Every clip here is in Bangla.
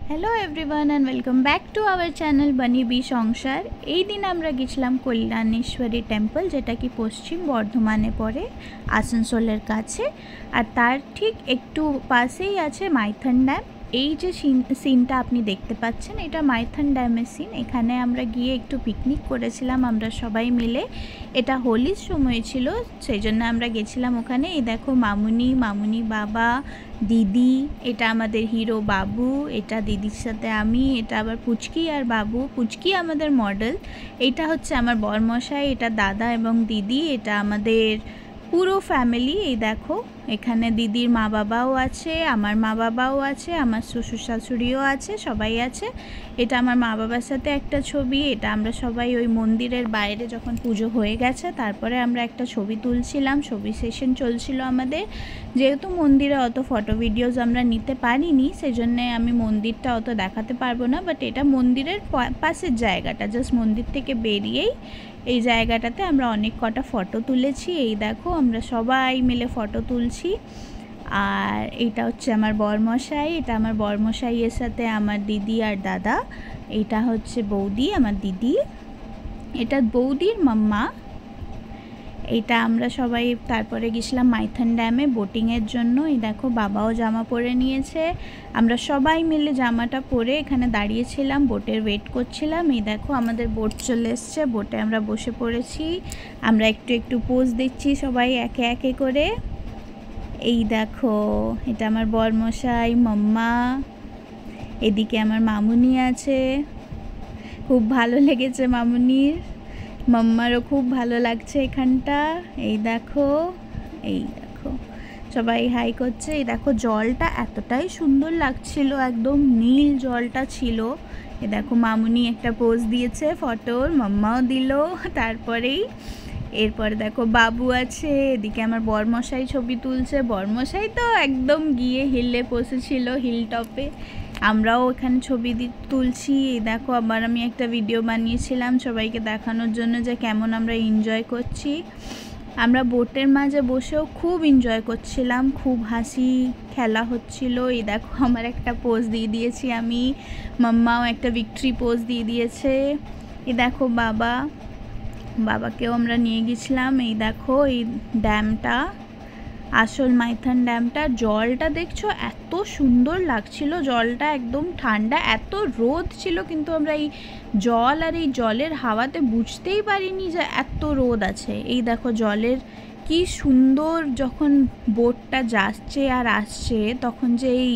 Hello everyone and welcome back to our channel বানি বি সংসার। এই দিন আমরা গেছিলাম কল্যাণেশ্বরী টেম্পল, যেটা কি পশ্চিম বর্ধমানে পড়ে, আসানসোলের কাছে। আর তার ঠিক একটু পাশেই আছে মাইথন ড্যাম। এই যে সিনটা আপনি দেখতে পাচ্ছেন, এটা মাইথন ড্যামের সিন। এখানে আমরা গিয়ে একটু পিকনিক করেছিলাম আমরা সবাই মিলে। এটা হোলির সময় ছিল, সেই জন্য আমরা গেছিলাম ওখানে। এই দেখো মামুনি বাবা, দিদি, এটা আমাদের হিরো বাবু, এটা দিদির সাথে আমি, এটা আবার পুচকি আর বাবু। পুচকি আমাদের মডেল। এটা হচ্ছে আমার বরমশাই, এটা দাদা এবং দিদি, এটা আমাদের পুরো ফ্যামিলি। এই দেখো এখানে দিদির মা বাবাও আছে, আমার মা বাবাও আছে, আমার শ্বশুর শাশুড়িও আছে, সবাই আছে। এটা আমার মা বাবার সাথে একটা ছবি। এটা আমরা সবাই ওই মন্দিরের বাইরে যখন পুজো হয়ে গেছে তারপরে আমরা একটা ছবি তুলছিলাম, ছবি সেশন চলছিল আমাদের। যেহেতু মন্দিরে অত ফটো ভিডিওস আমরা নিতে পারিনি, সেই জন্যে আমি মন্দিরটা অত দেখাতে পারবো না। বাট এটা মন্দিরের পাশের জায়গাটা, জাস্ট মন্দির থেকে বেরিয়েই এই জায়গাটাতে আমরা অনেক কটা ফটো তুলেছি। এই দেখো আমরা সবাই মিলে ফটো তুলছি। আর এইটা হচ্ছে আমার বরমশাই, এটা আমার বরমশাইয়ের সাথে আমার দিদি আর দাদা। এইটা হচ্ছে বৌদি, আমার দিদি, এটা বৌদির মাম্মা। এইটা আমরা সবাই তারপরে গেছিলাম মাইথন ড্যামে বোটিংয়ের জন্য। এই দেখো বাবাও জামা পরে নিয়েছে, আমরা সবাই মিলে জামাটা পরে এখানে দাঁড়িয়েছিলাম, বোটের ওয়েট করছিলাম। এই দেখো আমাদের বোট চলে এসছে, বোটে আমরা বসে পড়েছি। আমরা একটু একটু পোজ দিচ্ছি সবাই একে একে করে। এই দেখো এটা আমার বরমশাই, মাম্মা, এদিকে আমার মামুনি আছে, খুব ভালো লেগেছে মামুনির, মাম্মারও খুব ভালো লাগছে এখানটা। এই দেখো সবাই হাই করছে। এই দেখো জলটা এতটাই সুন্দর লাগছিল, একদম নীল জলটা ছিল। এই দেখো মামুনি একটা পোজ দিয়েছে ফটোর, মাম্মাও দিল। তারপরেই এরপরে দেখো বাবু আছে, এদিকে আমার বরমশাই ছবি তুলছে। বরমশাই তো একদম গিয়ে হিলে বসেছিল, হিল টপে। আমরাও ওখানে ছবি তুলছি। এই দেখো আবার আমি একটা ভিডিও বানিয়েছিলাম সবাইকে দেখানোর জন্য যে কেমন আমরা এনজয় করছি। আমরা বোটের মাঝে বসেও খুব এনজয় করছিলাম, খুব হাসি খেলা হচ্ছিল। এই দেখো আমার একটা পোজ দিয়ে দিয়েছি আমি, মাম্মাও একটা ভিক্টরি পোজ দিয়ে দিয়েছে। এই দেখো বাবাকেও আমরা নিয়ে গেছিলাম। এই দেখো এই ড্যামটা, আসল মাইথন ড্যামটা। জলটা দেখছো এত সুন্দর লাগছিল, জলটা একদম ঠান্ডা, এত রোদ ছিল কিন্তু আমরা এই জল আর এই জলের হাওয়াতে বুঝতেই পারিনি যে এত রোদ আছে। এই দেখো জলের কি সুন্দর, যখন বোটটা যাচ্ছে আর আসছে তখন যে এই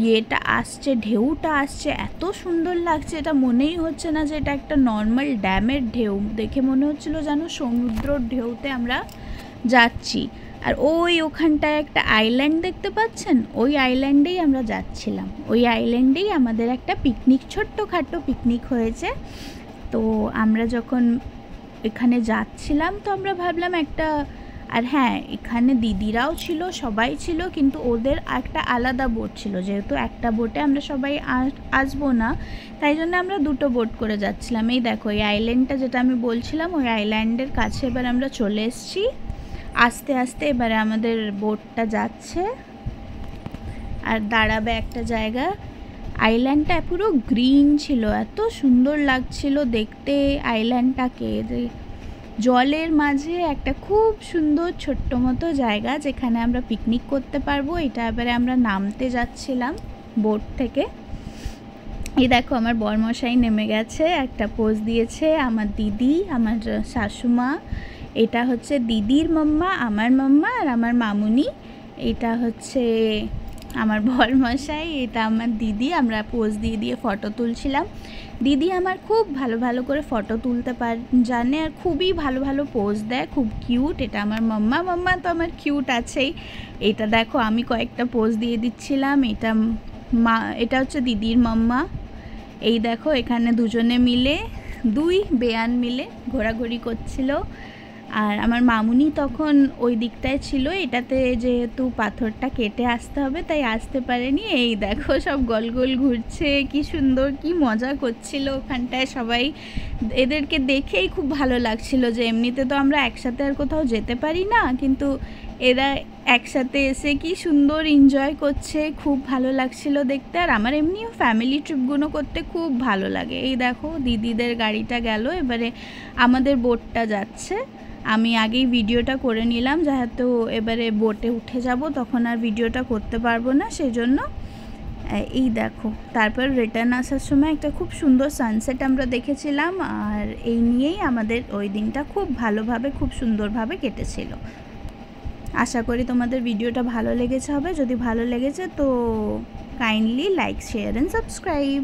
ইয়েটা আসছে, ঢেউটা আসছে, এত সুন্দর লাগছে। এটা মনেই হচ্ছে না যে এটা একটা নর্মাল ড্যামের ঢেউ, দেখে মনে হচ্ছিল যেন সমুদ্রর ঢেউতে আমরা যাচ্ছি। আর ওখানটায় একটা আইল্যান্ড দেখতে পাচ্ছেন, ওই আইল্যান্ডেই আমরা যাচ্ছিলাম, ওই আইল্যান্ডেই আমাদের একটা পিকনিক, ছোট্টখাটো পিকনিক হয়েছে। তো আমরা যখন এখানে যাচ্ছিলাম তো আমরা ভাবলাম একটা, আর হ্যাঁ এখানে দিদিরাও ছিল, সবাই ছিল, কিন্তু ওদের একটা আলাদা বোট ছিল। যেহেতু একটা বোটে আমরা সবাই আসবো না, তাই জন্য আমরা দুটো বোট করে যাচ্ছিলাম। এই দেখো এই আইল্যান্ডটা যেটা আমি বলছিলাম, ওই আইল্যান্ডের কাছে এবার আমরা চলে এসেছি। আস্তে আস্তে এবারে আমাদের বোটটা যাচ্ছে আর দাঁড়াবে একটা জায়গা। আইল্যান্ডটা পুরো গ্রিন ছিল, এত সুন্দর লাগছিল দেখতে আইল্যান্ডটাকে। জলের মাঝে একটা খুব সুন্দর ছোট্ট মতো জায়গা যেখানে আমরা পিকনিক করতে পারবো। এটা এবারে আমরা নামতে যাচ্ছিলাম বোট থেকে। এই দেখো আমার বরমশাই নেমে গেছে, একটা পোজ দিয়েছে। আমার দিদি, আমার শাশুমা, এটা হচ্ছে দিদির মাম্মা, আমার মাম্মা আর আমার মামুনি। এটা হচ্ছে আমার বরমশাই, এটা আমার দিদি। আমরা পোজ দিয়ে দিয়ে ফটো তুলছিলাম। দিদি আমার খুব ভালো ভালো করে ফটো তুলতে জানে আর খুবই ভালো ভালো পোজ দেয়, খুব কিউট। এটা আমার মাম্মা তো আমার কিউট আছেই। এটা দেখো আমি কয়েকটা পোজ দিয়ে দিচ্ছিলাম। এটা হচ্ছে দিদির মাম্মা। এই দেখো এখানে দুজনে মিলে, দুই বেয়ান মিলে ঘোরাঘুরি করছিল। আর আমার মামুনি তখন ওই দিকটায় ছিল, এটাতে যেহেতু পাথরটা কেটে আসতে হবে তাই আসতে পারেনি। এই দেখো সব গোল গোল ঘুরছে, কি সুন্দর, কি মজা করছিল ওখানটায় সবাই। এদেরকে দেখেই খুব ভালো লাগছিল যে এমনিতে তো আমরা একসাথে আর কোথাও যেতে পারি না, কিন্তু এরা একসাথে এসে কি সুন্দর এনজয় করছে, খুব ভালো লাগছিল দেখতে। আর আমার এমনিও ফ্যামিলি ট্রিপগুলো করতে খুব ভালো লাগে। এই দেখো দিদিদের গাড়িটা গেল, এবারে আমাদের বোটটা যাচ্ছে। আমি আগেই ভিডিওটা করে নিলাম, যেহেতু এবারে বোটে উঠে যাব তখন আর ভিডিওটা করতে পারবো না, সেজন্য। এই দেখো তারপর রিটার্ন আসার সময় একটা খুব সুন্দর সানসেট আমরা দেখেছিলাম। আর এই নিয়েই আমাদের ওই দিনটা খুব ভালোভাবে, খুব সুন্দরভাবে কেটেছিল। আশা করি তোমাদের ভিডিওটা ভালো লেগেছে হবে। যদি ভালো লেগেছে তো kindly like, share and subscribe.